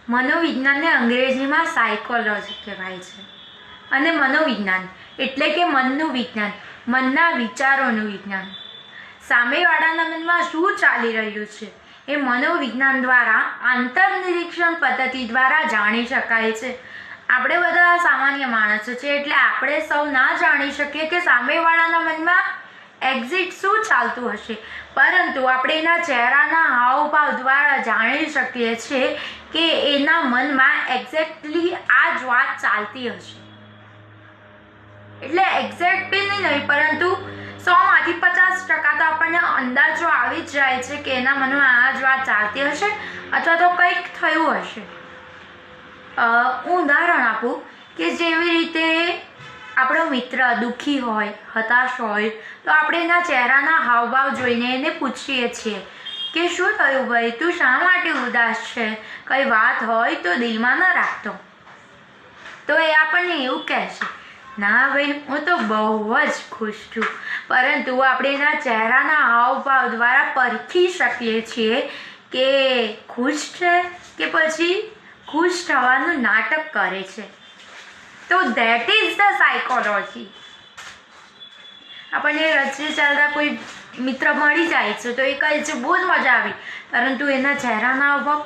મનોવિજ્ઞાનને અંગ્રેજીમાં સાયકોલોજી કહેવાય છે અને મનોવિજ્ઞાન એટલે કે મનનું વિજ્ઞાન, મનના વિચારોનું વિજ્ઞાન. સામેવાળાના મનમાં શું ચાલી રહ્યું છે એ મનોવિજ્ઞાન દ્વારા આંતરનિરીક્ષણ પદ્ધતિ દ્વારા જાણી શકાય છે. આપણે બધા સામાન્ય માણસો છે એટલે આપણે સૌ ના જાણી શકીએ કે સામેવાળાના મનમાં એક્ઝેક્ટ શું ચાલતું હશે, પરંતુ આપણે એના ચહેરાના હાવભાવ દ્વારા જાણી શકીએ છીએ કે એના મનમાં એક્ઝેક્ટલી આ જ વાત ચાલતી હશે. એટલે એક્ઝેક્ટલી નહીં, પરંતુ 100માંથી 50% તો આપણને અંદાજો આવી જ જાય છે કે એના મનમાં આ જ વાત ચાલતી હશે અથવા તો કંઈક થયું હશે. હું ઉદાહરણ આપું કે જેવી રીતે આપણો મિત્ર દુઃખી હોય, હતાશ હોય તો આપણે એના ચહેરાના હાવભાવ જોઈને એને પૂછીએ છીએ કે શું થયું ભાઈ, તું શા માટે ઉદાસ છે, કંઈ વાત હોય તો દિલમાં ન રાખતો. તો એ આપણને એવું કહેશે, ના ભાઈ હું તો બહુ જ ખુશ છું. પરંતુ આપણે એના ચહેરાના હાવભાવ દ્વારા પરખી શકીએ છીએ કે ખુશ છે કે પછી ખુશ થવાનું નાટક કરે છે. તો ધેટ ઇઝ ધ સાયકોલોજી. આપણને રસ્તે ચાલતા કોઈ મિત્ર મળી જાય છે તો એ કહે છે બહુ જ મજા આવી, પરંતુ એના ચહેરાના હાવભાવ